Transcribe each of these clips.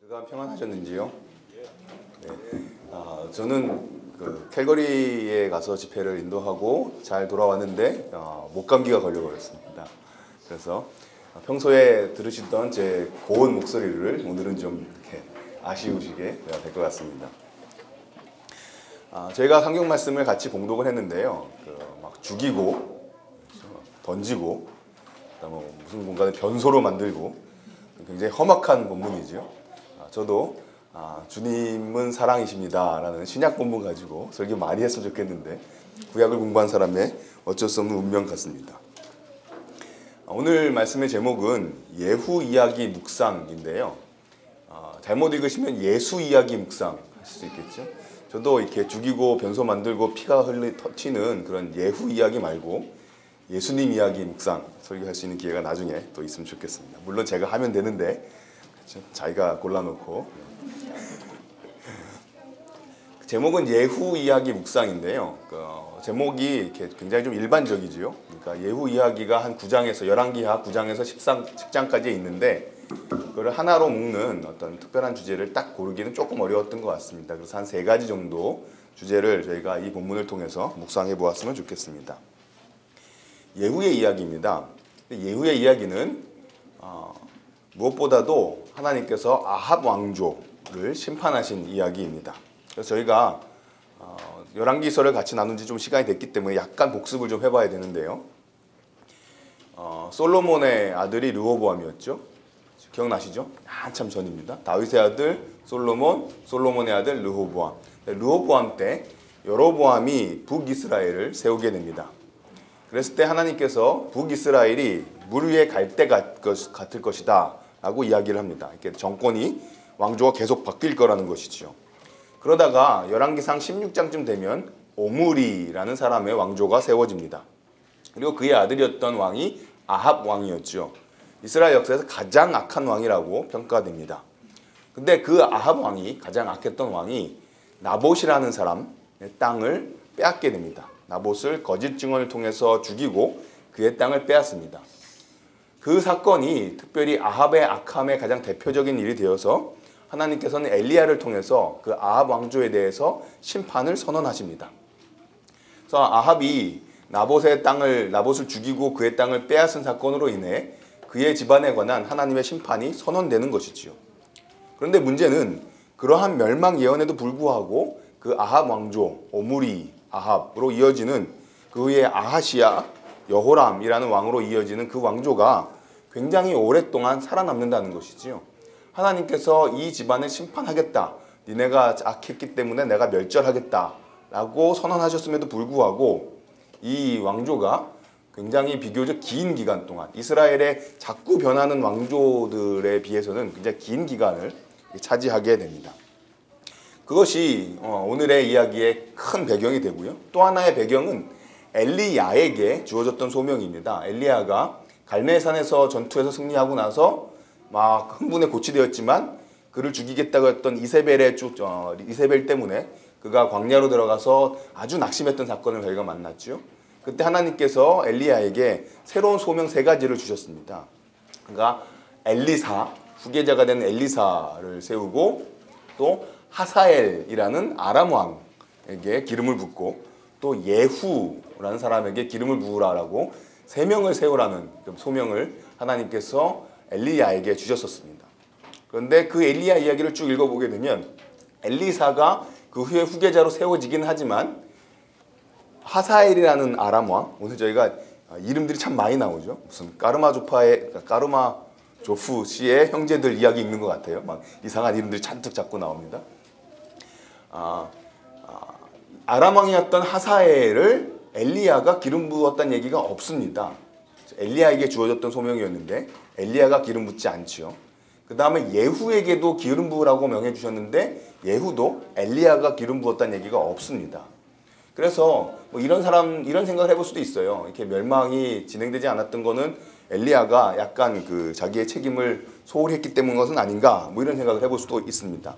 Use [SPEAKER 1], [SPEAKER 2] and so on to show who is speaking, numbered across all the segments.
[SPEAKER 1] 그간 평안하셨는지요? 네. 저는 캘거리에 가서 집회를 인도하고 잘 돌아왔는데 목감기가 걸려버렸습니다. 그래서 평소에 들으시던 제 고운 목소리를 오늘은 좀 이렇게 아쉬우시게 될 것 같습니다. 저희가 성경 말씀을 같이 봉독을 했는데요. 막 죽이고 던지고 그다음에 무슨 공간을 변소로 만들고 굉장히 험악한 본문이죠. 저도 주님은 사랑이십니다 라는 신약 본문 가지고 설교 많이 했으면 좋겠는데 구약을 공부한 사람의 어쩔 수 없는 운명 같습니다. 오늘 말씀의 제목은 예후 이야기 묵상인데요. 잘못 읽으시면 예수 이야기 묵상 하실 수 있겠죠. 저도 이렇게 죽이고 변소 만들고 피가 튀는 그런 예후 이야기 말고 예수님 이야기 묵상 설교할 수 있는 기회가 나중에 또 있으면 좋겠습니다. 물론 제가 하면 되는데 그렇죠? 자기가 골라놓고 제목은 예후 이야기 묵상인데요. 제목이 이렇게 굉장히 좀 일반적이지요. 그러니까 예후 이야기가 한 9장에서 11기하 9장에서 10장까지 있는데 그걸 하나로 묶는 어떤 특별한 주제를 딱 고르기는 조금 어려웠던 것 같습니다. 그래서 한 3가지 정도 주제를 저희가 이 본문을 통해서 묵상해 보았으면 좋겠습니다. 예후의 이야기입니다. 예후의 이야기는 무엇보다도 하나님께서 아합 왕조를 심판하신 이야기입니다. 그래서 저희가 열왕기서를 같이 나눈 지 좀 시간이 됐기 때문에 약간 복습을 좀 해봐야 되는데요. 솔로몬의 아들이 르호보암이었죠. 기억나시죠? 한참 전입니다. 다윗의 아들 솔로몬, 솔로몬의 아들 르호보암. 르호보암 때 여로보암이 북이스라엘을 세우게 됩니다. 그랬을 때 하나님께서 북이스라엘이 물 위에 갈대 같을 것이다 라고 이야기를 합니다. 이렇게 정권이 왕조가 계속 바뀔 거라는 것이죠. 그러다가 열왕기상 16장쯤 되면 오므리라는 사람의 왕조가 세워집니다. 그리고 그의 아들이었던 왕이 아합 왕이었죠. 이스라엘 역사에서 가장 악한 왕이라고 평가됩니다. 근데 그 아합 왕이 가장 악했던 왕이 나봇이라는 사람의 땅을 빼앗게 됩니다. 나봇을 거짓 증언을 통해서 죽이고 그의 땅을 빼앗습니다. 그 사건이 특별히 아합의 악함의 가장 대표적인 일이 되어서 하나님께서는 엘리야를 통해서 그 아합 왕조에 대해서 심판을 선언하십니다. 그래서 아합이 나봇을 죽이고 그의 땅을 빼앗은 사건으로 인해 그의 집안에 관한 하나님의 심판이 선언되는 것이지요. 그런데 문제는 그러한 멸망 예언에도 불구하고 그 아합 왕조, 오므리 아합으로 이어지는 그의 아하시야 여호람이라는 왕으로 이어지는 그 왕조가 굉장히 오랫동안 살아남는다는 것이지요. 하나님께서 이 집안을 심판하겠다. 니네가 악했기 때문에 내가 멸절하겠다 라고 선언하셨음에도 불구하고 이 왕조가 굉장히 비교적 긴 기간 동안 이스라엘의 자꾸 변하는 왕조들에 비해서는 굉장히 긴 기간을 차지하게 됩니다. 그것이 오늘의 이야기의 큰 배경이 되고요. 또 하나의 배경은 엘리야에게 주어졌던 소명입니다. 엘리야가 갈멜산에서 전투에서 승리하고 나서 막 흥분에 고치되었지만 그를 죽이겠다고 했던 이세벨 때문에 그가 광야로 들어가서 아주 낙심했던 사건을 저희가 만났죠. 그때 하나님께서 엘리야에게 새로운 소명 3가지를 주셨습니다. 그가 엘리사, 후계자가 된 엘리사를 세우고 또 하사엘이라는 아람 왕에게 기름을 붓고 또 예후라는 사람에게 기름을 부으라라고 3명을 세우라는 소명을 하나님께서 엘리야에게 주셨었습니다. 그런데 그 엘리야 이야기를 쭉 읽어보게 되면 엘리사가 그 후에 후계자로 세워지긴 하지만 하사엘이라는 아람 왕, 오늘 저희가 이름들이 참 많이 나오죠. 무슨 까르마 조프 씨의 형제들 이야기 읽는 것 같아요. 막 이상한 이름들이 잔뜩 자꾸 나옵니다. 아람 왕이었던 하사엘을 엘리야가 기름 부었다는 얘기가 없습니다. 엘리야에게 주어졌던 소명이었는데 엘리야가 기름 붓지 않지요. 그 다음에 예후에게도 기름 부으라고 명해 주셨는데 예후도 엘리야가 기름 부었다는 얘기가 없습니다. 그래서 뭐 이런 생각을 해볼 수도 있어요. 이렇게 멸망이 진행되지 않았던 거는 엘리야가 약간 자기의 책임을 소홀히 했기 때문인 것은 아닌가, 뭐 이런 생각을 해볼 수도 있습니다.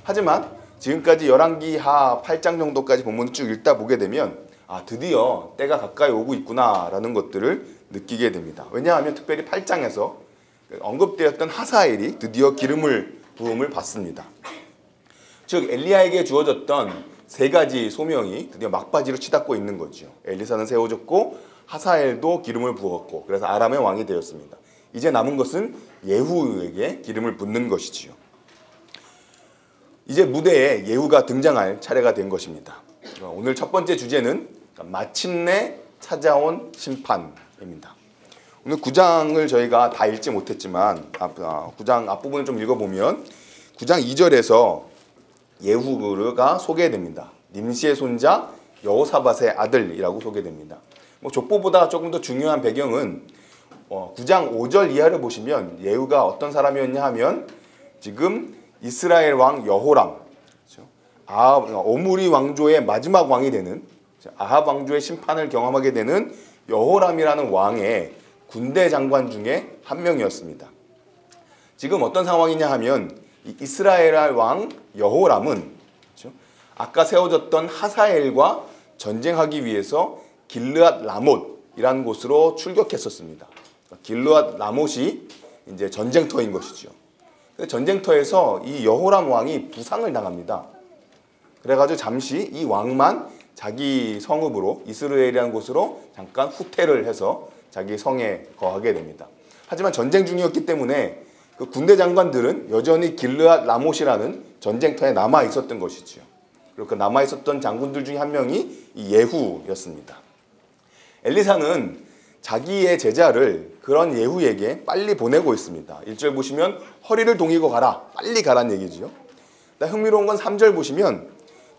[SPEAKER 1] 하지만 지금까지 열왕기하 8장 정도까지 본문을 쭉 읽다 보게 되면 드디어 때가 가까이 오고 있구나라는 것들을 느끼게 됩니다. 왜냐하면 특별히 8장에서 언급되었던 하사엘이 드디어 기름을 부음을 받습니다. 즉 엘리야에게 주어졌던 세 가지 소명이 드디어 막바지로 치닫고 있는 거죠. 엘리사는 세워졌고 하사엘도 기름을 부었고 그래서 아람의 왕이 되었습니다. 이제 남은 것은 예후에게 기름을 붓는 것이지요. 이제 무대에 예후가 등장할 차례가 된 것입니다. 오늘 첫 번째 주제는 마침내 찾아온 심판입니다. 오늘 9장을 저희가 다 읽지 못했지만 9장 앞부분을 좀 읽어보면 9장 2절에서 예후가 소개됩니다. nim시의 손자 여호사밧의 아들이라고 소개됩니다. 족보보다 조금 더 중요한 배경은 9장 5절 이하를 보시면 예후가 어떤 사람이었냐 하면 지금 이스라엘 왕 여호람, 오므리 왕조의 마지막 왕이 되는 아합 왕조의 심판을 경험하게 되는 여호람이라는 왕의 군대 장관 중에 한 명이었습니다. 지금 어떤 상황이냐 하면 이스라엘 왕 여호람은 아까 세워졌던 하사엘과 전쟁하기 위해서 길르앗 라못이라는 곳으로 출격했었습니다. 길르앗 라못이 이제 전쟁터인 것이죠. 전쟁터에서 이 여호람 왕이 부상을 당합니다. 그래가지고 잠시 이 왕만 자기 성읍으로 이스라엘이라는 곳으로 잠깐 후퇴를 해서 자기 성에 거하게 됩니다. 하지만 전쟁 중이었기 때문에 그 군대 장관들은 여전히 길르앗 라못이라는 전쟁터에 남아 있었던 것이지요. 그리고 그 남아 있었던 장군들 중에 한 명이 이 예후였습니다. 엘리사는 자기의 제자를 그런 예후에게 빨리 보내고 있습니다. 1절 보시면 허리를 동이고 가라. 빨리 가란 얘기지요. 흥미로운 건 3절 보시면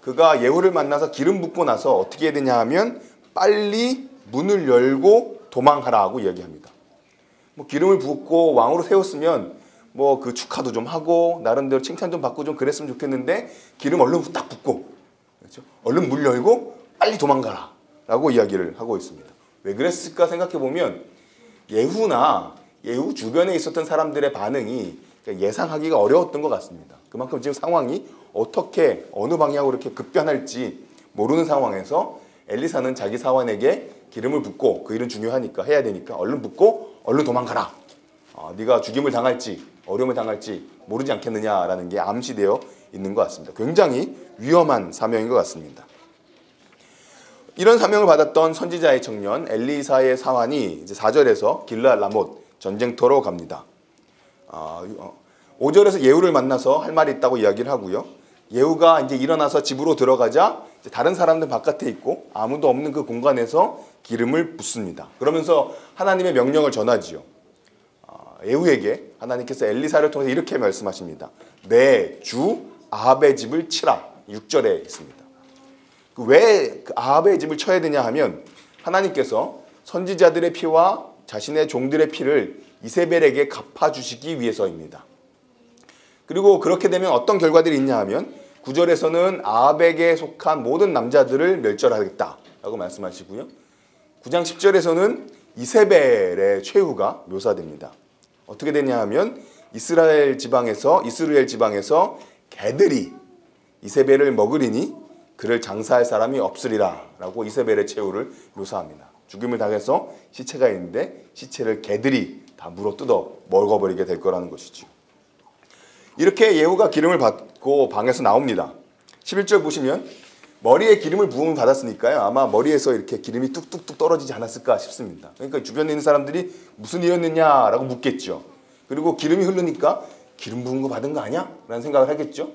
[SPEAKER 1] 그가 예후를 만나서 기름 붓고 나서 어떻게 해야 되냐 하면 빨리 문을 열고 도망하라고 이야기합니다. 기름을 붓고 왕으로 세웠으면 그 축하도 좀 하고 나름대로 칭찬 좀 받고 좀 그랬으면 좋겠는데 기름 얼른 딱 붓고 그렇죠? 얼른 문 열고 빨리 도망가라 라고 이야기를 하고 있습니다. 왜 그랬을까 생각해 보면 예후 주변에 있었던 사람들의 반응이 예상하기가 어려웠던 것 같습니다. 그만큼 지금 상황이 어떻게 어느 방향으로 이렇게 급변할지 모르는 상황에서 엘리사는 자기 사환에게 기름을 붓고 그 일은 중요하니까 해야 되니까 얼른 붓고 얼른 도망가라. 네가 죽임을 당할지 어려움을 당할지 모르지 않겠느냐라는 게 암시되어 있는 것 같습니다. 굉장히 위험한 사명인 것 같습니다. 이런 사명을 받았던 선지자의 청년 엘리사의 사환이 이제 4절에서 길르앗 라못 전쟁터로 갑니다. 5절에서 예후를 만나서 할 말이 있다고 이야기를 하고요. 예후가 이제 일어나서 집으로 들어가자 이제 다른 사람들 바깥에 있고 아무도 없는 그 공간에서 기름을 붓습니다. 그러면서 하나님의 명령을 전하지요. 예후에게 하나님께서 엘리사를 통해서 이렇게 말씀하십니다. 내 주 아합의 집을 치라. 6절에 있습니다. 왜 아합의 집을 쳐야 되냐 하면 하나님께서 선지자들의 피와 자신의 종들의 피를 이세벨에게 갚아주시기 위해서입니다. 그리고 그렇게 되면 어떤 결과들이 있냐 하면 9절에서는 아합에게 속한 모든 남자들을 멸절하겠다라고 말씀하시고요. 9장 10절에서는 이세벨의 최후가 묘사됩니다. 어떻게 되냐 하면 이스라엘 지방에서 개들이 이세벨을 먹으리니 그를 장사할 사람이 없으리라 라고 이세벨의 최후를 묘사합니다. 죽임을 당해서 시체가 있는데 시체를 개들이 다 물어뜯어 먹어버리게 될 거라는 것이죠. 이렇게 예후가 기름을 받고 방에서 나옵니다. 11절 보시면 머리에 기름을 부음을 받았으니까요. 아마 머리에서 이렇게 기름이 뚝뚝뚝 떨어지지 않았을까 싶습니다. 그러니까 주변에 있는 사람들이 무슨 일이었느냐라고 묻겠죠. 그리고 기름이 흐르니까 기름 부은 거 받은 거 아니야? 라는 생각을 하겠죠.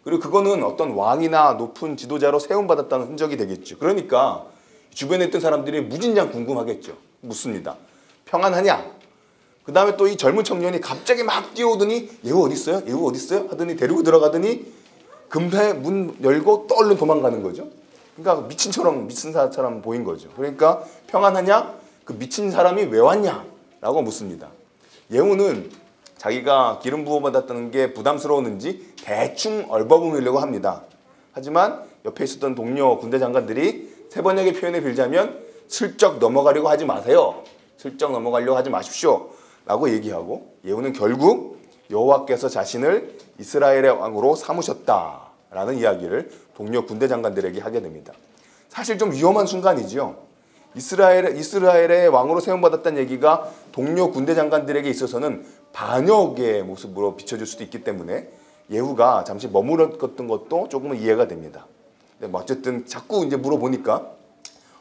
[SPEAKER 1] 그리고 그거는 어떤 왕이나 높은 지도자로 세움받았다는 흔적이 되겠죠. 그러니까 주변에 있던 사람들이 무진장 궁금하겠죠. 묻습니다. 평안하냐? 그 다음에 또 이 젊은 청년이 갑자기 막 뛰어오더니 예후 어디 있어요? 예후 어디 있어요? 하더니 데리고 들어가더니 금세 문 열고 또 얼른 도망가는 거죠. 그러니까 미친 사람처럼 보인 거죠. 그러니까 평안하냐? 그 미친 사람이 왜 왔냐? 라고 묻습니다. 예후는 자기가 기름 부어받았다는 게 부담스러웠는지 대충 얼버무리려고 합니다. 하지만 옆에 있었던 동료 군대 장관들이 세 번역의 표현을 빌자면 슬쩍 넘어가려고 하지 마세요. 슬쩍 넘어가려고 하지 마십시오. 라고 얘기하고 예후는 결국 여호와께서 자신을 이스라엘의 왕으로 삼으셨다라는 이야기를 동료 군대 장관들에게 하게 됩니다. 사실 좀 위험한 순간이지요. 이스라엘의 왕으로 세움받았다는 얘기가 동료 군대 장관들에게 있어서는 반역의 모습으로 비춰질 수도 있기 때문에 예후가 잠시 머물렀던 것도 조금은 이해가 됩니다. 근데 뭐 어쨌든 자꾸 이제 물어보니까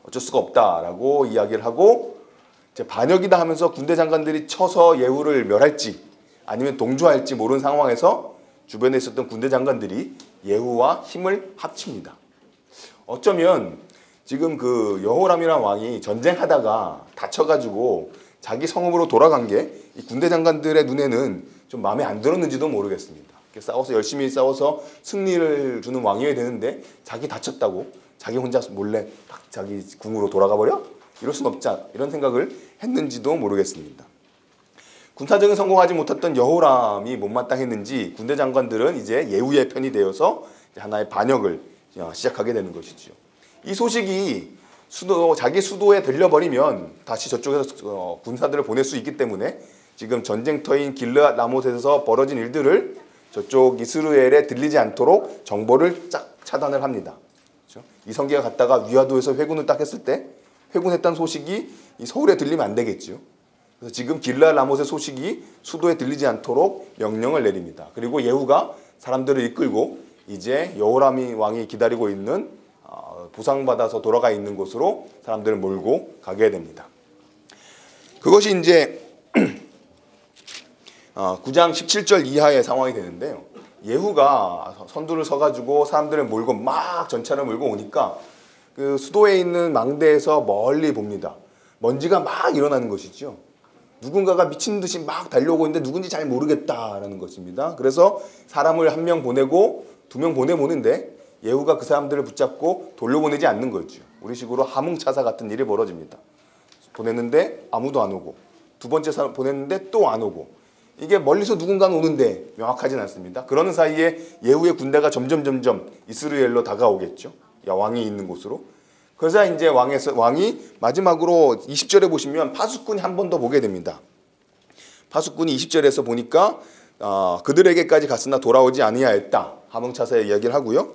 [SPEAKER 1] 어쩔 수가 없다라고 이야기를 하고 이제 반역이다 하면서 군대 장관들이 쳐서 예후를 멸할지 아니면 동조할지 모르는 상황에서 주변에 있었던 군대 장관들이 예후와 힘을 합칩니다. 어쩌면 지금 그 여호람이라는 왕이 전쟁하다가 다쳐가지고 자기 성읍으로 돌아간 게 이 군대 장관들의 눈에는 좀 마음에 안 들었는지도 모르겠습니다. 싸워서 열심히 싸워서 승리를 주는 왕이어야 되는데 자기 다쳤다고 자기 혼자 몰래 딱 자기 궁으로 돌아가 버려? 이럴 순 없자 이런 생각을 했는지도 모르겠습니다. 군사적인 성공하지 못했던 여호람이 못마땅했는지 군대 장관들은 이제 예후의 편이 되어서 하나의 반역을 시작하게 되는 것이죠. 이 소식이 자기 수도에 들려버리면 다시 저쪽에서 군사들을 보낼 수 있기 때문에 지금 전쟁터인 길르앗 라못에서 벌어진 일들을 저쪽 이스라엘에 들리지 않도록 정보를 쫙 차단을 합니다. 그렇죠? 이성계가 갔다가 위화도에서 회군을 딱 했을 때 회군했다는 소식이 이 서울에 들리면 안 되겠죠. 그래서 지금 길르앗 라못의 소식이 수도에 들리지 않도록 명령을 내립니다. 그리고 예후가 사람들을 이끌고 이제 여호람 왕이 기다리고 있는 보상받아서 돌아가 있는 곳으로 사람들을 몰고 가게 됩니다. 그것이 이제 9장 17절 이하의 상황이 되는데요. 예후가 선두를 서가지고 사람들을 몰고 막 전차를 몰고 오니까 그 수도에 있는 망대에서 멀리 봅니다. 먼지가 막 일어나는 것이죠. 누군가가 미친 듯이 막 달려오고 있는데 누군지 잘 모르겠다라는 것입니다. 그래서 사람을 한 명 보내고 두 명 보내보는데 예후가 그 사람들을 붙잡고 돌려보내지 않는 거죠. 우리식으로 하뭉차사 같은 일이 벌어집니다. 보냈는데 아무도 안 오고 두 번째 사람 보냈는데 또 안 오고 이게 멀리서 누군가는 오는데 명확하진 않습니다. 그러는 사이에 예후의 군대가 점점 이스라엘로 다가오겠죠. 왕이 있는 곳으로. 그러자 이제 왕이 마지막으로 20절에 보시면 파수꾼이 한 번 더 보게 됩니다. 파수꾼이 20절에서 보니까 그들에게까지 갔으나 돌아오지 아니하였다. 하몽차사의 이야기를 하고요.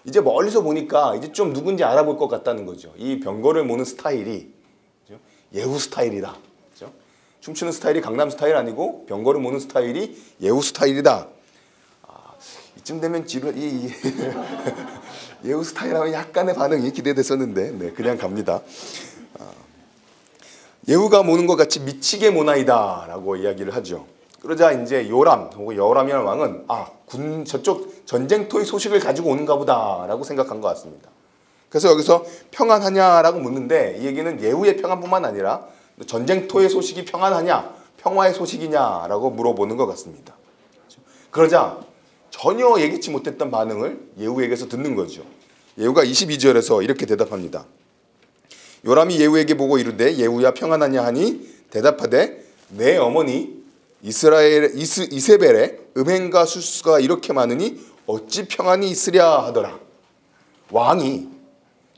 [SPEAKER 1] 이제 멀리서 보니까 이제 좀 누군지 알아볼 것 같다는 거죠. 이 병거를 모는 스타일이 예후 스타일이다. 그렇죠? 춤추는 스타일이 강남 스타일 아니고 병거를 모는 스타일이 예후 스타일이다. 이쯤 되면 예후 스타일하면 약간의 반응이 기대됐었는데 네, 그냥 갑니다. 예후가 모는 것 같이 미치게 모나이다 라고 이야기를 하죠. 그러자 이제 요람 혹은 여호람이라는 왕은 저쪽 전쟁터의 소식을 가지고 오는가 보다 라고 생각한 것 같습니다. 그래서 여기서 평안하냐라고 묻는데 이 얘기는 예후의 평안뿐만 아니라 전쟁터의 소식이 평안하냐 평화의 소식이냐라고 물어보는 것 같습니다. 그러자 전혀 예기치 못했던 반응을 예후에게서 듣는 거죠. 예후가 22절에서 이렇게 대답합니다. 요람이 예후에게 보고 이르되 예후야 평안하냐 하니 대답하되 내 어머니 이세벨의 음행과 술수가 이렇게 많으니 어찌 평안이 있으랴 하더라. 왕이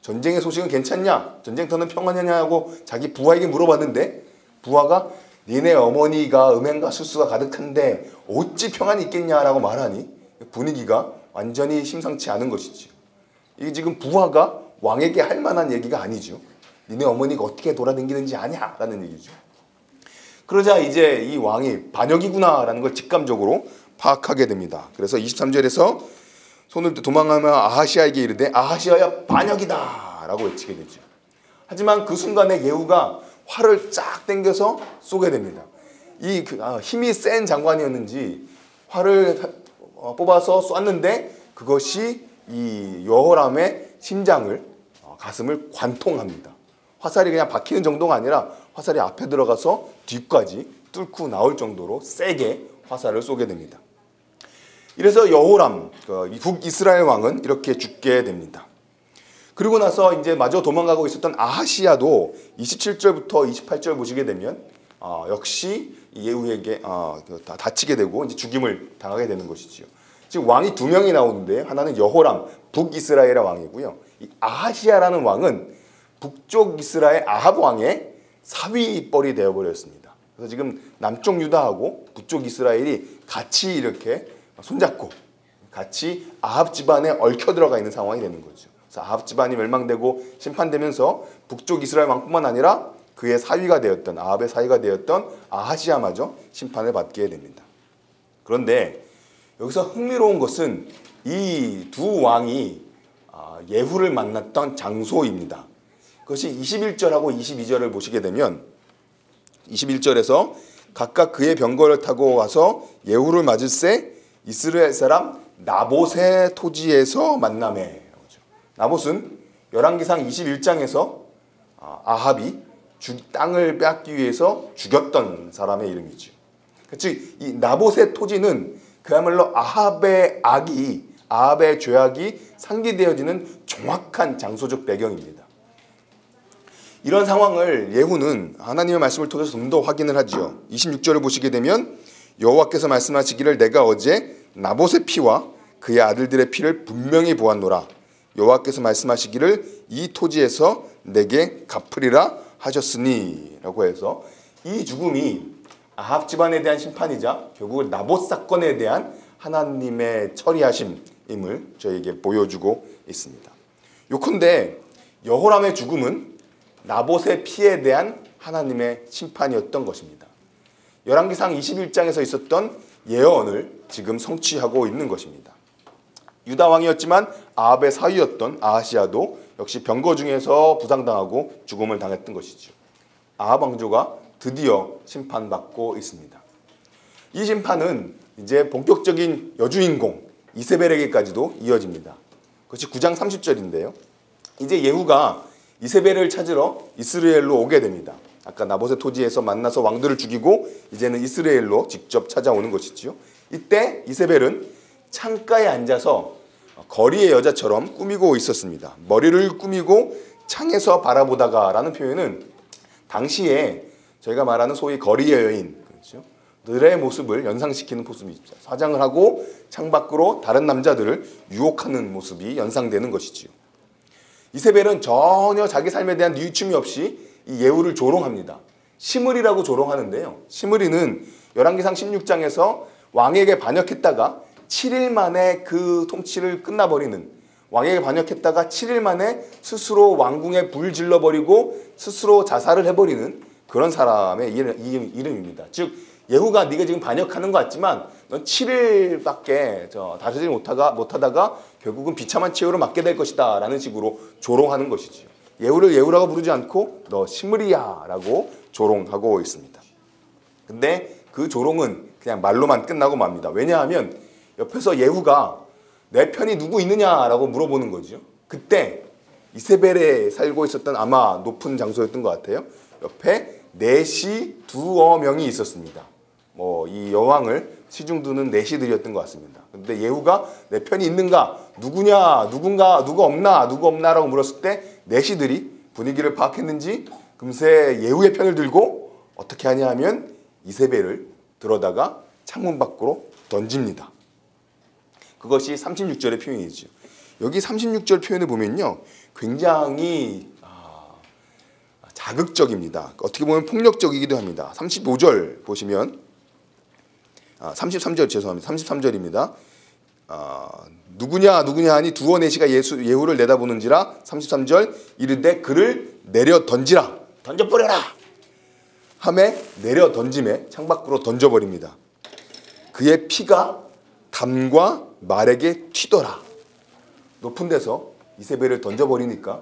[SPEAKER 1] 전쟁의 소식은 괜찮냐? 전쟁터는 평안하냐고 자기 부하에게 물어봤는데 부하가 니네 어머니가 음행과 술수가 가득한데 어찌 평안이 있겠냐라고 말하니 분위기가 완전히 심상치 않은 것이지. 이게 지금 부하가 왕에게 할 만한 얘기가 아니죠. 니네 어머니가 어떻게 돌아다니는지 아냐? 라는 얘기죠. 그러자 이제 이 왕이 반역이구나 라는 걸 직감적으로 파악하게 됩니다. 그래서 23절에서 손을 도망하며 아하시아에게 이르되 아하시아야 반역이다 라고 외치게 되죠. 하지만 그 순간에 예후가 활을 쫙 당겨서 쏘게 됩니다. 힘이 센 장관이었는지 활을 뽑아서 쐈는데 그것이 이 여호람의 가슴을 관통합니다. 화살이 그냥 박히는 정도가 아니라 화살이 앞에 들어가서 뒤까지 뚫고 나올 정도로 세게 화살을 쏘게 됩니다. 이래서 여호람, 북이스라엘 왕은 이렇게 죽게 됩니다. 그리고 나서 이제 마저 도망가고 있었던 아하시아도 27절부터 28절 보시게 되면 역시 예후에게 다치게 되고 이제 죽임을 당하게 되는 것이지요. 지금 왕이 두 명이 나오는데 하나는 여호람, 북이스라엘의 왕이고요. 이 아하시아라는 왕은 북쪽 이스라엘 아합 왕의 사위뻘이 되어버렸습니다. 그래서 지금 남쪽 유다하고 북쪽 이스라엘이 같이 이렇게 손잡고 같이 아합 집안에 얽혀 들어가 있는 상황이 되는 거죠. 그래서 아합 집안이 멸망되고 심판되면서 북쪽 이스라엘 왕뿐만 아니라 그의 사위가 되었던 아합의 사위가 되었던 아하시아마저 심판을 받게 됩니다. 그런데 여기서 흥미로운 것은 이 두 왕이 예후를 만났던 장소입니다. 그것이 21절하고 22절을 보시게 되면 21절에서 각각 그의 병거를 타고 와서 예후를 맞을새 이스라엘 사람 나봇의 토지에서 만나매. 나봇은 열왕기상 21장에서 아합이 땅을 빼앗기 위해서 죽였던 사람의 이름이죠. 즉 이 나봇의 토지는 그야말로 아합의 죄악이 상기되어지는 정확한 장소적 배경입니다. 이런 상황을 예후는 하나님의 말씀을 통해서 좀 더 확인을 하지요. 26절을 보시게 되면 여호와께서 말씀하시기를 내가 어제 나봇의 피와 그의 아들들의 피를 분명히 보았노라. 여호와께서 말씀하시기를 이 토지에서 내게 갚으리라 하셨으니 라고 해서 이 죽음이 아합 집안에 대한 심판이자 결국 나봇 사건에 대한 하나님의 처리하심임을 저에게 보여주고 있습니다. 요컨대 여호람의 죽음은 나봇의 피에 대한 하나님의 심판이었던 것입니다. 열왕기상 21장에서 있었던 예언을 지금 성취하고 있는 것입니다. 유다 왕이었지만 아합의 사위였던 아하시아도 역시 병거 중에서 부상당하고 죽음을 당했던 것이죠. 아합 왕조가 드디어 심판받고 있습니다. 이 심판은 이제 본격적인 여주인공 이세벨에게까지도 이어집니다. 그것이 9장 30절인데요. 이제 예후가 이세벨을 찾으러 이스라엘로 오게 됩니다. 아까 나봇의 토지에서 만나서 왕들을 죽이고 이제는 이스라엘로 직접 찾아오는 것이지요. 이때 이세벨은 창가에 앉아서 거리의 여자처럼 꾸미고 있었습니다. 머리를 꾸미고 창에서 바라보다가 라는 표현은 당시에 저희가 말하는 소위 거리의 여인, 그렇죠? 들의 모습을 연상시키는 모습이죠. 화장을 하고 창밖으로 다른 남자들을 유혹하는 모습이 연상되는 것이지요. 이세벨은 전혀 자기 삶에 대한 뉘우침이 없이 이 예후를 조롱합니다. 시므리라고 조롱하는데요. 시므리는 열왕기상 16장에서 왕에게 반역했다가 7일 만에 그 통치를 끝나버리는, 왕에게 반역했다가 7일 만에 스스로 왕궁에 불 질러버리고 스스로 자살을 해버리는 그런 사람의 이름입니다. 즉 예후가 네가 지금 반역하는 것 같지만 넌 7일밖에 다스리지 못하다가 결국은 비참한 최후로 맞게 될 것이다 라는 식으로 조롱하는 것이지요. 예후를 예후라고 부르지 않고 너 시므리야 라고 조롱하고 있습니다. 근데 그 조롱은 그냥 말로만 끝나고 맙니다. 왜냐하면 옆에서 예후가 내 편이 누구 있느냐라고 물어보는 거죠. 그때 이세벨에 살고 있었던 아마 높은 장소였던 것 같아요. 옆에 넷이 두어 명이 있었습니다. 이 여왕을 시중두는 넷이들이었던 것 같습니다. 근데 예후가 내 편이 있는가? 누구냐? 누군가? 누가 없나? 누구 없나라고 물었을 때 넷이들이 분위기를 파악했는지 금세 예후의 편을 들고 어떻게 하냐 하면 이세벨을 들어다가 창문 밖으로 던집니다. 그것이 36절의 표현이죠. 여기 36절 표현을 보면요. 굉장히 자극적입니다. 어떻게 보면 폭력적이기도 합니다. 35절 보시면 33절 죄송합니다. 33절입니다. 누구냐 하니 두어 넷이가 예후를 내다보는지라 33절 이르되 그를 내려 던지라 던져버려라 하매 내려 던짐에 창밖으로 던져버립니다. 그의 피가 담과 말에게 튀더라. 높은 데서 이세벨을 던져버리니까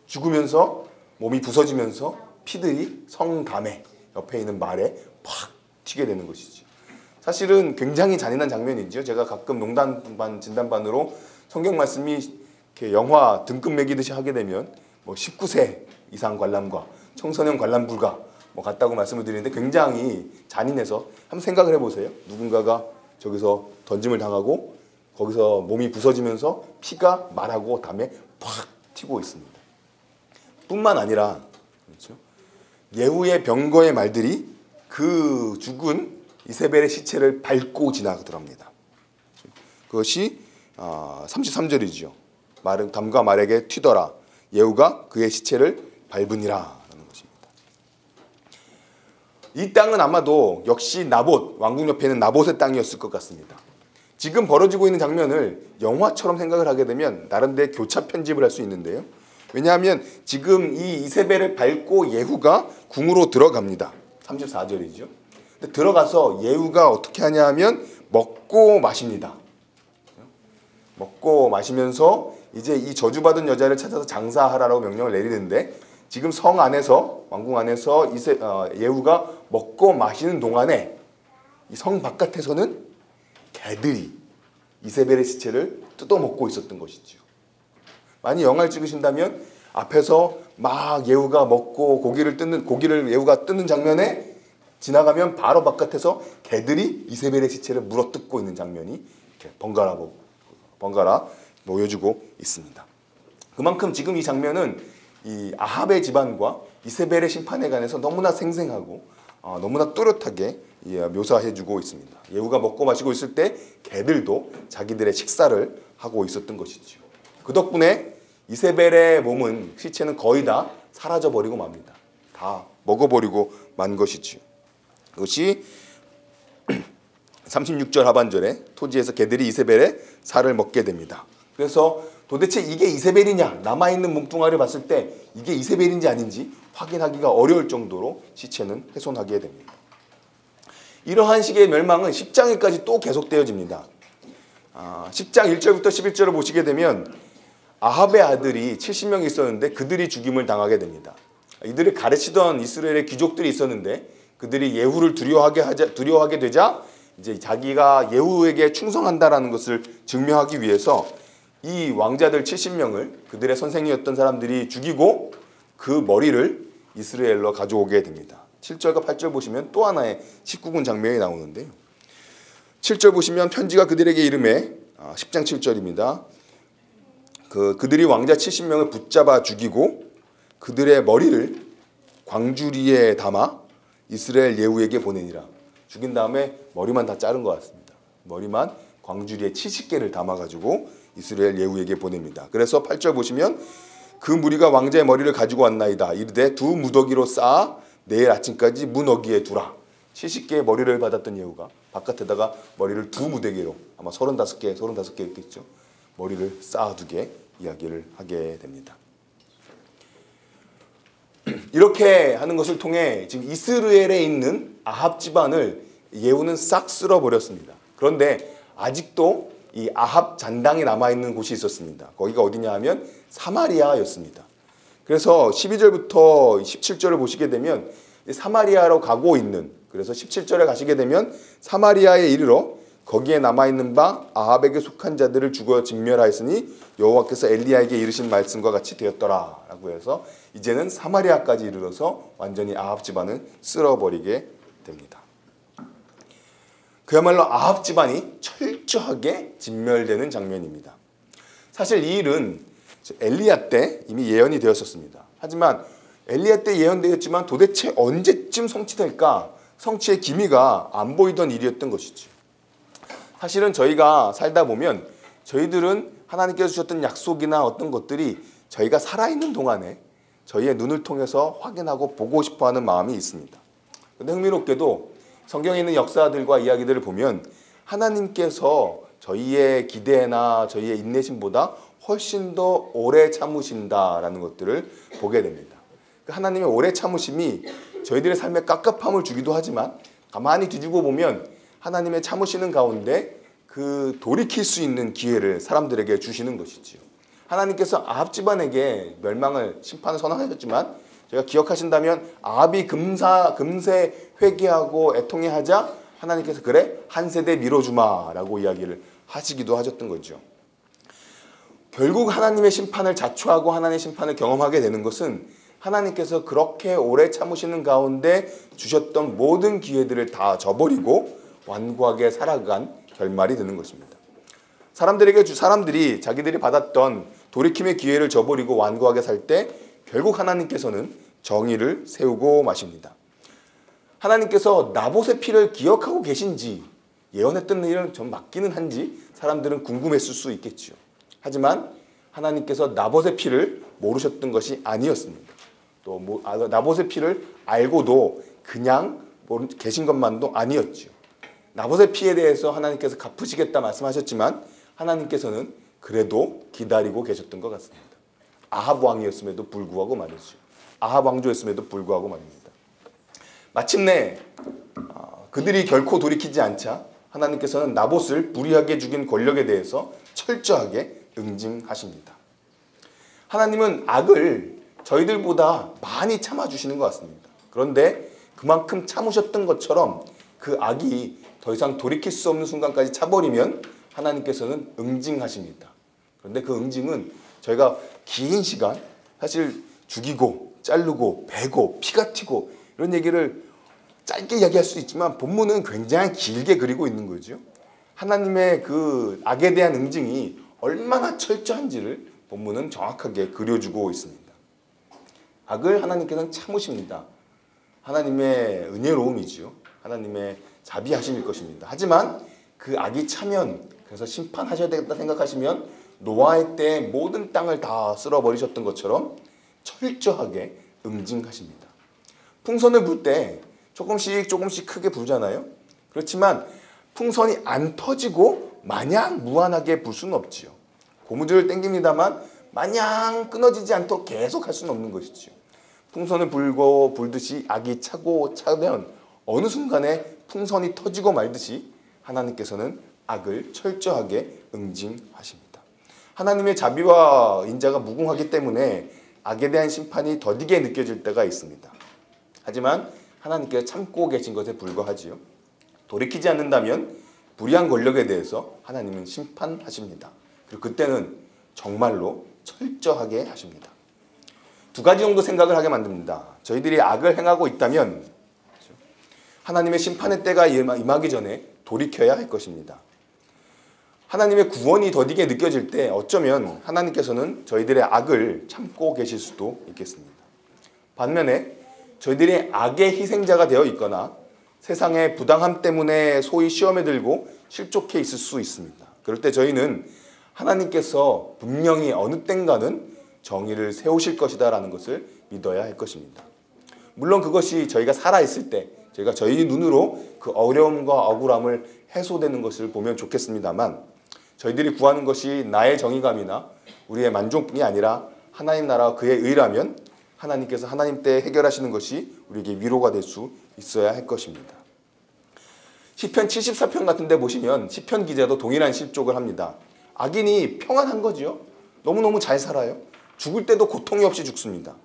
[SPEAKER 1] 죽으면서 몸이 부서지면서 피들이 성담에 옆에 있는 말에 팍 튀게 되는 것이죠. 사실은 굉장히 잔인한 장면이죠. 제가 가끔 농담반 진담반으로 성경 말씀이 이렇게 영화 등급 매기듯이 하게 되면 19세 이상 관람과 청소년 관람 불가 같다고 말씀을 드리는데 굉장히 잔인해서 한번 생각을 해보세요. 누군가가 저기서 던짐을 당하고 거기서 몸이 부서지면서 피가 말하고 담에 팍 튀고 있습니다. 뿐만 아니라 그렇죠? 예후의 병거의 말들이 그 죽은 이세벨의 시체를 밟고 지나가더랍니다. 그것이 33절이죠. 담과 말에게 튀더라. 예후가 그의 시체를 밟으니라 라는 것입니다. 이 땅은 아마도 역시 나봇, 왕궁 옆에 있는 나봇의 땅이었을 것 같습니다. 지금 벌어지고 있는 장면을 영화처럼 생각을 하게 되면 나름대로 교차 편집을 할 수 있는데요. 왜냐하면 지금 이 이세벨을 밟고 예후가 궁으로 들어갑니다. 34절이죠. 근데 들어가서 예후가 어떻게 하냐 하면 먹고 마십니다. 먹고 마시면서 이제 이 저주받은 여자를 찾아서 장사하라라고 명령을 내리는데, 지금 성 안에서, 왕궁 안에서 예후가 먹고 마시는 동안에 이 성 바깥에서는 개들이 이세벨의 시체를 뜯어먹고 있었던 것이죠. 만약 영화를 찍으신다면 앞에서 막 예후가 먹고 고기를 예후가 뜯는 장면에 지나가면 바로 바깥에서 개들이 이세벨의 시체를 물어뜯고 있는 장면이 이렇게 번갈아 놓여지고 있습니다. 그만큼 지금 이 장면은 이 아합의 집안과 이세벨의 심판에 관해서 너무나 생생하고 너무나 뚜렷하게 묘사해주고 있습니다. 예후가 먹고 마시고 있을 때 개들도 자기들의 식사를 하고 있었던 것이죠. 그 덕분에 이세벨의 몸은, 시체는 거의 다 사라져버리고 맙니다. 다 먹어버리고 만 것이죠. 그것이 36절 하반절에 토지에서 개들이 이세벨의 살을 먹게 됩니다. 그래서 도대체 이게 이세벨이냐, 남아있는 몸뚱아리를 봤을 때 이게 이세벨인지 아닌지 확인하기가 어려울 정도로 시체는 훼손하게 됩니다. 이러한 식의 멸망은 10장에까지 또 계속되어집니다. 10장 1절부터 11절을 보시게 되면 아합의 아들이 70명이 있었는데 그들이 죽임을 당하게 됩니다. 이들을 가르치던 이스라엘의 귀족들이 있었는데 그들이 예후를 두려워하게 되자 이제 자기가 예후에게 충성한다라는 것을 증명하기 위해서 이 왕자들 70명을 그들의 선생이었던 사람들이 죽이고 그 머리를 이스라엘로 가져오게 됩니다. 7절과 8절 보시면 또 하나의 19군 장면이 나오는데요. 7절 보시면 편지가 그들에게 이르매, 10장 7절입니다. 그들이 왕자 70명을 붙잡아 죽이고 그들의 머리를 광주리에 담아 이스라엘 예후에게 보내니라. 죽인 다음에 머리만 다 자른 것 같습니다. 머리만 광주리에 70개를 담아가지고 이스라엘 예후에게 보냅니다. 그래서 8절 보시면 그 무리가 왕자의 머리를 가지고 왔나이다. 이르되 두 무더기로 쌓아 내일 아침까지 문어기에 두라. 70개의 머리를 받았던 예후가 바깥에다가 머리를 두 무더기로, 아마 35개였겠죠. 머리를 쌓아두게 이야기를 하게 됩니다. 이렇게 하는 것을 통해 지금 이스라엘에 있는 아합 집안을 예후는 싹 쓸어버렸습니다. 그런데 아직도 이 아합 잔당이 남아있는 곳이 있었습니다. 거기가 어디냐 하면 사마리아였습니다. 그래서 12절부터 17절을 보시게 되면 사마리아로 가고 있는, 그래서 17절에 가시게 되면 사마리아에 이르러 거기에 남아있는 바 아합에게 속한 자들을 죽어 진멸하였으니 여호와께서 엘리야에게 이르신 말씀과 같이 되었더라 라고 해서 이제는 사마리아까지 이르러서 완전히 아합 집안을 쓸어버리게 됩니다. 그야말로 아합 집안이 철저하게 진멸되는 장면입니다. 사실 이 일은 엘리야 때 이미 예언이 되었었습니다. 하지만 엘리야 때 예언되었지만 도대체 언제쯤 성취될까? 성취의 기미가 안 보이던 일이었던 것이죠. 사실은 저희가 살다 보면 저희들은 하나님께서 주셨던 약속이나 어떤 것들이 저희가 살아있는 동안에 저희의 눈을 통해서 확인하고 보고 싶어하는 마음이 있습니다. 그런데 흥미롭게도 성경에 있는 역사들과 이야기들을 보면 하나님께서 저희의 기대나 저희의 인내심보다 훨씬 더 오래 참으신다라는 것들을 보게 됩니다. 하나님의 오래 참으심이 저희들의 삶에 깝깝함을 주기도 하지만 가만히 뒤집어 보면 하나님의 참으시는 가운데 그 돌이킬 수 있는 기회를 사람들에게 주시는 것이지요. 하나님께서 아합 집안에게 멸망을, 심판을 선언하셨지만 제가 기억하신다면 아합이 금세 회개하고 애통해하자 하나님께서 그래 한 세대 미뤄주마 라고 이야기를 하시기도 하셨던 거죠. 결국 하나님의 심판을 자초하고 하나님의 심판을 경험하게 되는 것은 하나님께서 그렇게 오래 참으시는 가운데 주셨던 모든 기회들을 다 저버리고 완고하게 살아간 결말이 되는 것입니다. 사람들이 자기들이 받았던 돌이킴의 기회를 저버리고 완고하게 살 때 결국 하나님께서는 정의를 세우고 마십니다. 하나님께서 나봇의 피를 기억하고 계신지, 예언했던 일은 좀 맞기는 한지 사람들은 궁금했을 수 있겠죠. 하지만 하나님께서 나봇의 피를 모르셨던 것이 아니었습니다. 또 나봇의 피를 알고도 그냥 계신 것만도 아니었죠. 나봇의 피에 대해서 하나님께서 갚으시겠다 말씀하셨지만 하나님께서는 그래도 기다리고 계셨던 것 같습니다. 아합 왕이었음에도 불구하고 말이죠. 아합 왕조였음에도 불구하고 말입니다. 마침내 그들이 결코 돌이키지 않자 하나님께서는 나봇을 불의하게 죽인 권력에 대해서 철저하게 응징하십니다. 하나님은 악을 저희들보다 많이 참아주시는 것 같습니다. 그런데 그만큼 참으셨던 것처럼 그 악이 더 이상 돌이킬 수 없는 순간까지 차버리면 하나님께서는 응징하십니다. 그런데 그 응징은 저희가 긴 시간 사실 죽이고 자르고 베고 피가 튀고 이런 얘기를 짧게 이야기할 수 있지만 본문은 굉장히 길게 그리고 있는 거죠. 하나님의 그 악에 대한 응징이 얼마나 철저한지를 본문은 정확하게 그려주고 있습니다. 악을 하나님께서는 참으십니다. 하나님의 은혜로움이지요. 하나님의 자비하심일 것입니다. 하지만 그 악이 차면 그래서 심판하셔야 되겠다 생각하시면 노아의 때에 모든 땅을 다 쓸어버리셨던 것처럼 철저하게 응징하십니다. 풍선을 불 때 조금씩 크게 불잖아요. 그렇지만 풍선이 안 터지고 마냥 무한하게 불 수는 없지요. 고무줄을 당깁니다만 마냥 끊어지지 않도록 계속 할 수는 없는 것이지요. 풍선을 불듯이 악이 차고 차면 어느 순간에 풍선이 터지고 말듯이 하나님께서는 악을 철저하게 응징하십니다. 하나님의 자비와 인자가 무궁하기 때문에 악에 대한 심판이 더디게 느껴질 때가 있습니다. 하지만 하나님께서 참고 계신 것에 불과하지요. 돌이키지 않는다면 불의한 권력에 대해서 하나님은 심판하십니다. 그리고 그때는 정말로 철저하게 하십니다. 두 가지 정도 생각을 하게 만듭니다. 저희들이 악을 행하고 있다면 하나님의 심판의 때가 임하기 전에 돌이켜야 할 것입니다. 하나님의 구원이 더디게 느껴질 때 어쩌면 하나님께서는 저희들의 악을 참고 계실 수도 있겠습니다. 반면에 저희들이 악의 희생자가 되어 있거나 세상의 부당함 때문에 소위 시험에 들고 실족해 있을 수 있습니다. 그럴 때 저희는 하나님께서 분명히 어느 땐가는 정의를 세우실 것이다 라는 것을 믿어야 할 것입니다. 물론 그것이 저희가 살아있을 때 저희가 저희 눈으로 그 어려움과 억울함을 해소되는 것을 보면 좋겠습니다만 저희들이 구하는 것이 나의 정의감이나 우리의 만족이 아니라 하나님 나라와 그의 의라면 하나님께서 하나님 때 해결하시는 것이 우리에게 위로가 될 수 있어야 할 것입니다. 시편 74편 같은 데 보시면 시편 기자도 동일한 실족을 합니다. 악인이 평안한 거죠. 너무너무 잘 살아요. 죽을 때도 고통이 없이 죽습니다.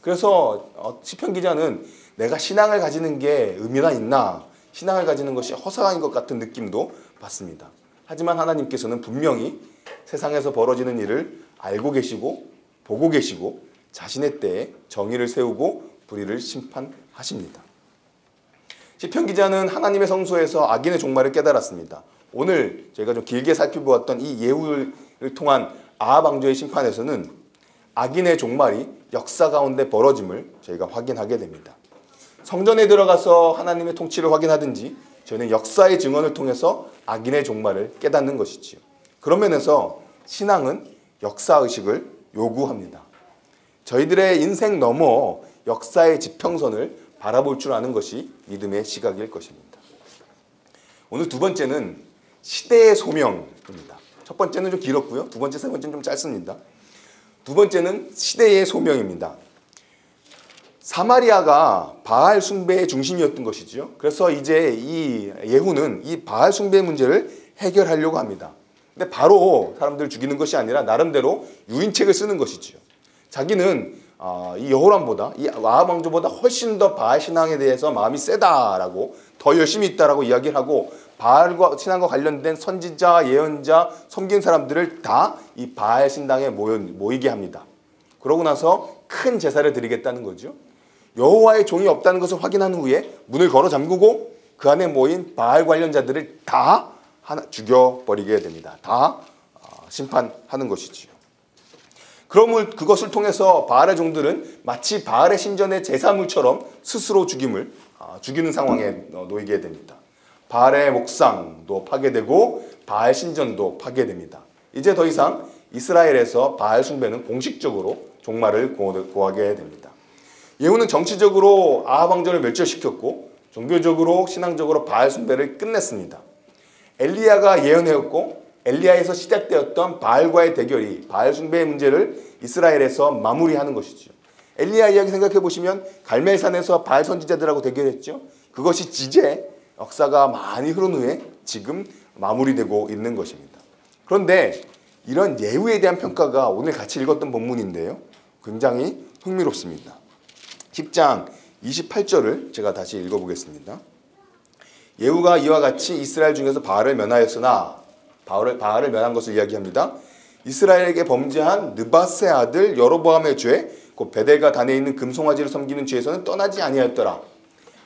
[SPEAKER 1] 그래서 시편 기자는 내가 신앙을 가지는 게 의미가 있나, 신앙을 가지는 것이 허사인 것 같은 느낌도 받습니다. 하지만 하나님께서는 분명히 세상에서 벌어지는 일을 알고 계시고 보고 계시고 자신의 때에 정의를 세우고 불의를 심판하십니다. 시편 기자는 하나님의 성소에서 악인의 종말을 깨달았습니다. 오늘 저희가 좀 길게 살펴보았던 이 예후를 통한 아합 왕조의 심판에서는 악인의 종말이 역사 가운데 벌어짐을 저희가 확인하게 됩니다. 성전에 들어가서 하나님의 통치를 확인하든지 저희는 역사의 증언을 통해서 악인의 종말을 깨닫는 것이지요. 그런 면에서 신앙은 역사의식을 요구합니다. 저희들의 인생 넘어 역사의 지평선을 바라볼 줄 아는 것이 믿음의 시각일 것입니다. 오늘 두 번째는 시대의 소명입니다. 첫 번째는 좀 길었고요. 두 번째, 세 번째는 좀 짧습니다. 두 번째는 시대의 소명입니다. 사마리아가 바알 숭배의 중심이었던 것이죠. 그래서 이제 이 예후는 이 바알 숭배 문제를 해결하려고 합니다. 근데 바로 사람들을 죽이는 것이 아니라 나름대로 유인책을 쓰는 것이죠. 자기는 이 여호람보다 이 아합 왕조보다 훨씬 더 바알 신앙에 대해서 마음이 세다라고 더 열심히 있다라고 이야기를 하고 바알과 신앙과 관련된 선지자, 예언자, 섬긴 사람들을 다 이 바알 신당에 모이게 합니다. 그러고 나서 큰 제사를 드리겠다는 거죠. 여호와의 종이 없다는 것을 확인한 후에 문을 걸어 잠그고 그 안에 모인 바알 관련자들을 다 죽여버리게 됩니다. 다 심판하는 것이지요. 그것을 통해서 바알의 종들은 마치 바알의 신전의 제사물처럼 스스로 죽이는 상황에 놓이게 됩니다. 바알의 목상도 파괴되고 바알 신전도 파괴됩니다. 이제 더 이상 이스라엘에서 바알 숭배는 공식적으로 종말을 고하게 됩니다. 예후는 정치적으로 아합 왕조를 멸절시켰고 종교적으로 신앙적으로 바알 숭배를 끝냈습니다. 엘리야가 예언하였고 엘리야에서 시작되었던 바알과의 대결이 바알 숭배의 문제를 이스라엘에서 마무리하는 것이죠. 엘리야 이야기 생각해 보시면 갈멜산에서 바알 선지자들하고 대결했죠. 그것이 이제 역사가 많이 흐른 후에 지금 마무리되고 있는 것입니다. 그런데 이런 예후에 대한 평가가 오늘 같이 읽었던 본문인데요. 굉장히 흥미롭습니다. 10장 28절을 제가 다시 읽어보겠습니다. 예후가 이와 같이 이스라엘 중에서 바알을 면하였으나 바알을 면한 것을 이야기합니다. 이스라엘에게 범죄한 느밧의 아들 여로보암의 죄, 곧 베델과 단에 있는 금송아지를 섬기는 죄에서는 떠나지 아니하였더라.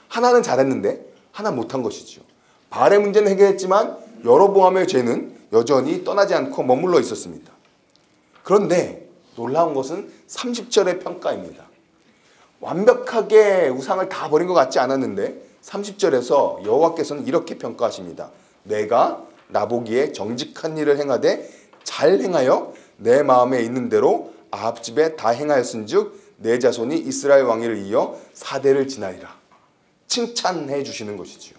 [SPEAKER 1] 하나는 잘했는데 하나 못한 것이죠. 바알의 문제는 해결했지만 여로보암의 죄는 여전히 떠나지 않고 머물러 있었습니다. 그런데 놀라운 것은 30절의 평가입니다. 완벽하게 우상을 다 버린 것 같지 않았는데 30절에서 여호와께서는 이렇게 평가하십니다. 내가 나보기에 정직한 일을 행하되 잘 행하여 내 마음에 있는 대로 아합 집에 다 행하였은즉 내 자손이 이스라엘 왕위를 이어 4대를 지나리라. 칭찬해 주시는 것이지요.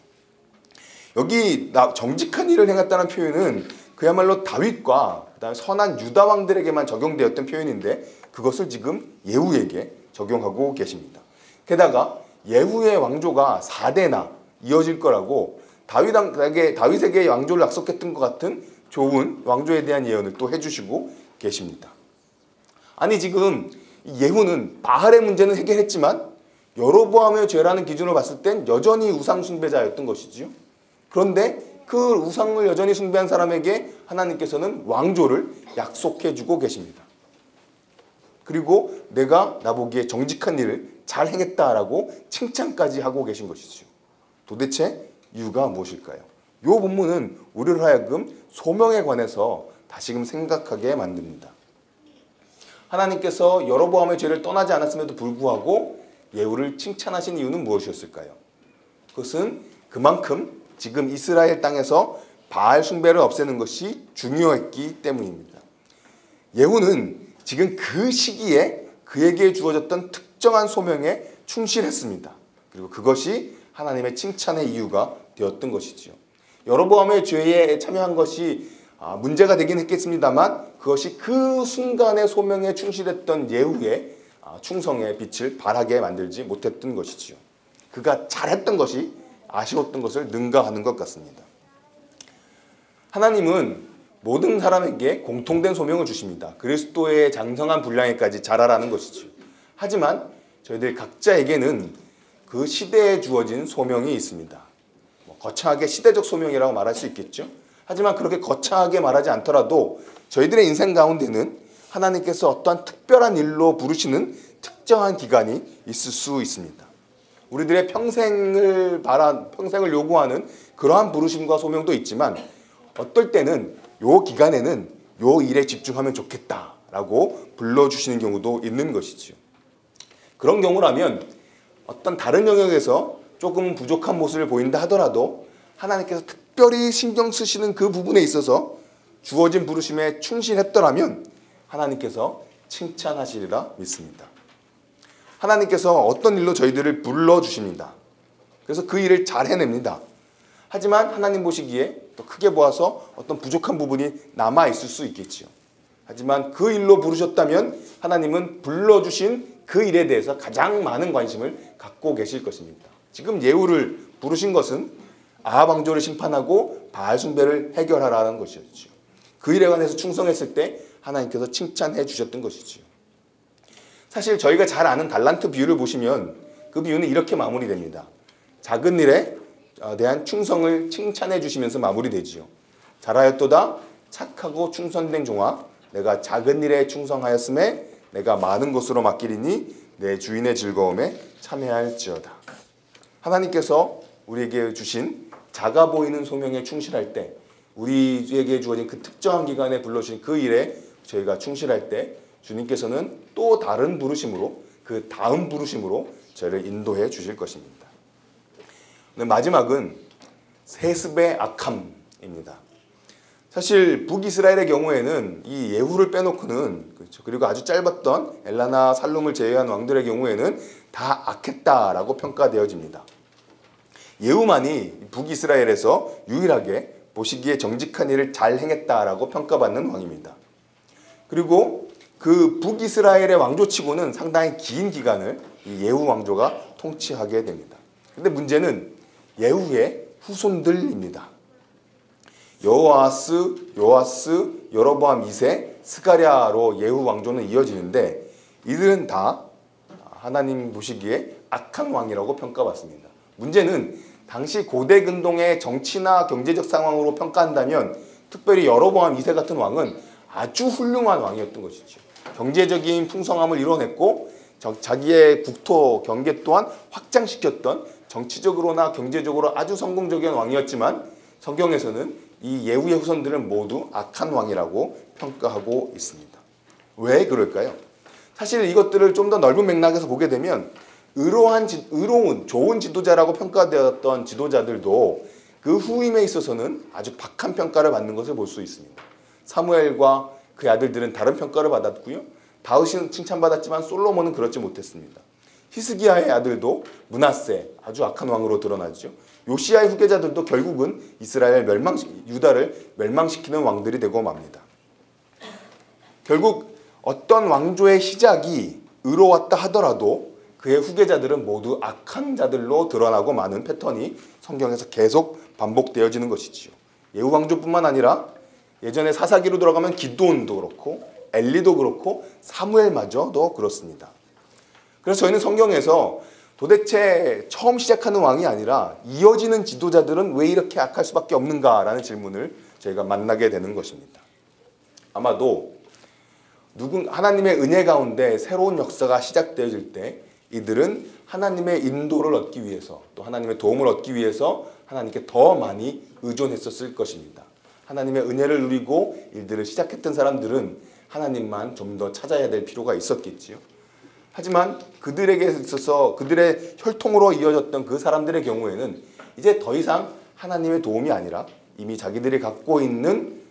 [SPEAKER 1] 여기 정직한 일을 행했다는 표현은 그야말로 다윗과 그다음에 선한 유다 왕들에게만 적용되었던 표현인데 그것을 지금 예후에게 적용하고 계십니다. 게다가 예후의 왕조가 4대나 이어질 거라고 다윗에게 왕조를 약속했던 것 같은 좋은 왕조에 대한 예언을 또 해주시고 계십니다. 아니 지금 예후는 바알의 문제는 해결했지만 여로보암의 죄라는 기준으로 봤을 땐 여전히 우상 숭배자였던 것이지요. 그런데 그 우상을 여전히 숭배한 사람에게 하나님께서는 왕조를 약속해주고 계십니다. 그리고 내가 나보기에 정직한 일을 잘 행했다라고 칭찬까지 하고 계신 것이죠. 도대체 이유가 무엇일까요? 이 본문은 우리를 하여금 소명에 관해서 다시금 생각하게 만듭니다. 하나님께서 여로보암의 죄를 떠나지 않았음에도 불구하고 예후를 칭찬하신 이유는 무엇이었을까요? 그것은 그만큼 지금 이스라엘 땅에서 바알 숭배를 없애는 것이 중요했기 때문입니다. 예후는 지금 그 시기에 그에게 주어졌던 특정한 소명에 충실했습니다. 그리고 그것이 하나님의 칭찬의 이유가 되었던 것이지요. 여로보암의 죄에 참여한 것이 문제가 되긴 했겠습니다만 그것이 그 순간의 소명에 충실했던 예후의 충성의 빛을 발하게 만들지 못했던 것이지요. 그가 잘했던 것이 아쉬웠던 것을 능가하는 것 같습니다. 하나님은 모든 사람에게 공통된 소명을 주십니다. 그리스도의 장성한 분량에까지 자라라는 것이죠. 하지만 저희들 각자에게는 그 시대에 주어진 소명이 있습니다. 거창하게 시대적 소명이라고 말할 수 있겠죠. 하지만 그렇게 거창하게 말하지 않더라도 저희들의 인생 가운데는 하나님께서 어떠한 특별한 일로 부르시는 특정한 기간이 있을 수 있습니다. 우리들의 평생을 요구하는 그러한 부르심과 소명도 있지만 어떨 때는 요 기간에는 요 일에 집중하면 좋겠다라고 불러주시는 경우도 있는 것이죠. 그런 경우라면 어떤 다른 영역에서 조금 부족한 모습을 보인다 하더라도 하나님께서 특별히 신경 쓰시는 그 부분에 있어서 주어진 부르심에 충실했더라면 하나님께서 칭찬하시리라 믿습니다. 하나님께서 어떤 일로 저희들을 불러주십니다. 그래서 그 일을 잘 해냅니다. 하지만 하나님 보시기에 또 크게 보아서 어떤 부족한 부분이 남아있을 수 있겠지요. 하지만 그 일로 부르셨다면 하나님은 불러주신 그 일에 대해서 가장 많은 관심을 갖고 계실 것입니다. 지금 예후를 부르신 것은 아합 왕조를 심판하고 바알 숭배를 해결하라는 것이었죠. 그 일에 관해서 충성했을 때 하나님께서 칭찬해 주셨던 것이지요. 사실 저희가 잘 아는 달란트 비유를 보시면 그 비유는 이렇게 마무리됩니다. 작은 일에 대한 충성을 칭찬해 주시면서 마무리되지요. 잘하였도다 착하고 충성된 종아 내가 작은 일에 충성하였음에 내가 많은 것으로 맡기리니 내 주인의 즐거움에 참여할지어다. 하나님께서 우리에게 주신 작아 보이는 소명에 충실할 때 우리에게 주어진 그 특정한 기간에 불러주신 그 일에 저희가 충실할 때 주님께서는 또 다른 부르심으로 그 다음 부르심으로 저희를 인도해 주실 것입니다. 마지막은 세습의 악함입니다. 사실 북이스라엘의 경우에는 이 예후를 빼놓고는 그렇죠. 그리고 아주 짧았던 엘라나 살룸을 제외한 왕들의 경우에는 다 악했다라고 평가되어집니다. 예후만이 북이스라엘에서 유일하게 보시기에 정직한 일을 잘 행했다라고 평가받는 왕입니다. 그리고 그 북이스라엘의 왕조치고는 상당히 긴 기간을 이 예후 왕조가 통치하게 됩니다. 근데 문제는 예후의 후손들입니다. 여호아스, 여로보암 2세, 스가랴로 예후 왕조는 이어지는데 이들은 다 하나님 보시기에 악한 왕이라고 평가받습니다. 문제는 당시 고대 근동의 정치나 경제적 상황으로 평가한다면 특별히 여로보암 2세 같은 왕은 아주 훌륭한 왕이었던 것이죠. 경제적인 풍성함을 이뤄냈고 자기의 국토 경계 또한 확장시켰던 정치적으로나 경제적으로 아주 성공적인 왕이었지만 성경에서는 이 예후의 후손들은 모두 악한 왕이라고 평가하고 있습니다. 왜 그럴까요? 사실 이것들을 좀 더 넓은 맥락에서 보게 되면 의로운 좋은 지도자라고 평가되었던 지도자들도 그 후임에 있어서는 아주 박한 평가를 받는 것을 볼 수 있습니다. 사무엘과 그의 아들들은 다른 평가를 받았고요. 다윗은 칭찬받았지만 솔로몬은 그렇지 못했습니다. 히스기야의 아들도 므낫세 아주 악한 왕으로 드러나죠. 요시야의 후계자들도 결국은 유다를 멸망시키는 왕들이 되고 맙니다. 결국 어떤 왕조의 시작이 의로웠다 하더라도 그의 후계자들은 모두 악한 자들로 드러나고 마는 패턴이 성경에서 계속 반복되어지는 것이지요. 예후 왕조뿐만 아니라 예전에 사사기로 들어가면 기드온도 그렇고 엘리도 그렇고 사무엘마저도 그렇습니다. 그래서 저희는 성경에서 도대체 처음 시작하는 왕이 아니라 이어지는 지도자들은 왜 이렇게 악할 수밖에 없는가라는 질문을 저희가 만나게 되는 것입니다. 아마도 하나님의 은혜 가운데 새로운 역사가 시작되어질 때 이들은 하나님의 인도를 얻기 위해서 또 하나님의 도움을 얻기 위해서 하나님께 더 많이 의존했었을 것입니다. 하나님의 은혜를 누리고 일들을 시작했던 사람들은 하나님만 좀 더 찾아야 될 필요가 있었겠지요. 하지만 그들에게 있어서 그들의 혈통으로 이어졌던 그 사람들의 경우에는 이제 더 이상 하나님의 도움이 아니라 이미 자기들이 갖고 있는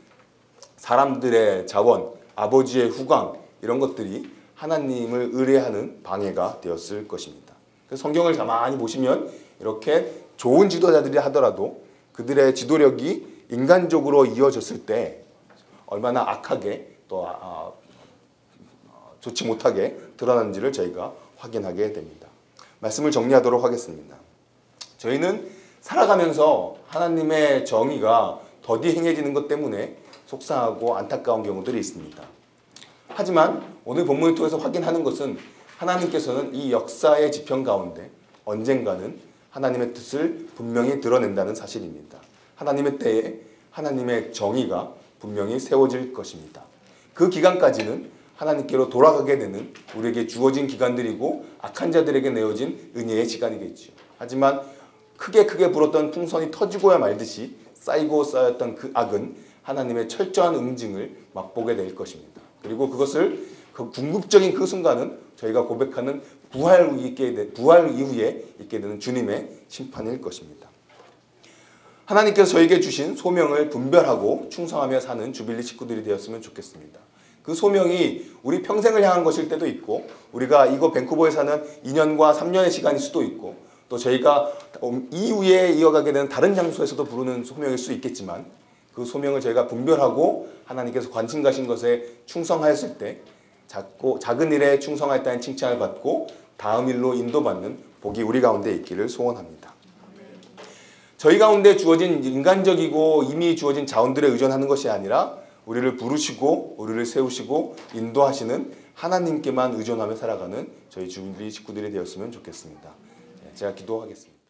[SPEAKER 1] 사람들의 자원, 아버지의 후광 이런 것들이 하나님을 의뢰하는 방해가 되었을 것입니다. 그래서 성경을 가만히 보시면 이렇게 좋은 지도자들이 하더라도 그들의 지도력이 인간적으로 이어졌을 때 얼마나 악하게 또 좋지 못하게 드러나는지를 저희가 확인하게 됩니다. 말씀을 정리하도록 하겠습니다. 저희는 살아가면서 하나님의 정의가 더디 행해지는 것 때문에 속상하고 안타까운 경우들이 있습니다. 하지만 오늘 본문을 통해서 확인하는 것은 하나님께서는 이 역사의 지평 가운데 언젠가는 하나님의 뜻을 분명히 드러낸다는 사실입니다. 하나님의 때에 하나님의 정의가 분명히 세워질 것입니다. 그 기간까지는 하나님께로 돌아가게 되는 우리에게 주어진 기간들이고 악한 자들에게 내어진 은혜의 시간이겠죠. 하지만 크게 불었던 풍선이 터지고야 말듯이 쌓이고 쌓였던 그 악은 하나님의 철저한 응징을 맛보게 될 것입니다. 그리고 그것을 그 궁극적인 그 순간은 저희가 고백하는 부활 이후에 있게 되는 주님의 심판일 것입니다. 하나님께서 저에게 주신 소명을 분별하고 충성하며 사는 주빌리 식구들이 되었으면 좋겠습니다. 그 소명이 우리 평생을 향한 것일 때도 있고 우리가 이곳 밴쿠버에 사는 2년과 3년의 시간일 수도 있고 또 저희가 이후에 이어가게 되는 다른 장소에서도 부르는 소명일 수 있겠지만 그 소명을 저희가 분별하고 하나님께서 관심 가신 것에 충성하였을 때 작은 일에 충성하였다는 칭찬을 받고 다음 일로 인도받는 복이 우리 가운데 있기를 소원합니다. 저희 가운데 주어진 인간적이고 이미 주어진 자원들에 의존하는 것이 아니라 우리를 부르시고 우리를 세우시고 인도하시는 하나님께만 의존하며 살아가는 저희 주빌리 식구들이 되었으면 좋겠습니다. 제가 기도하겠습니다.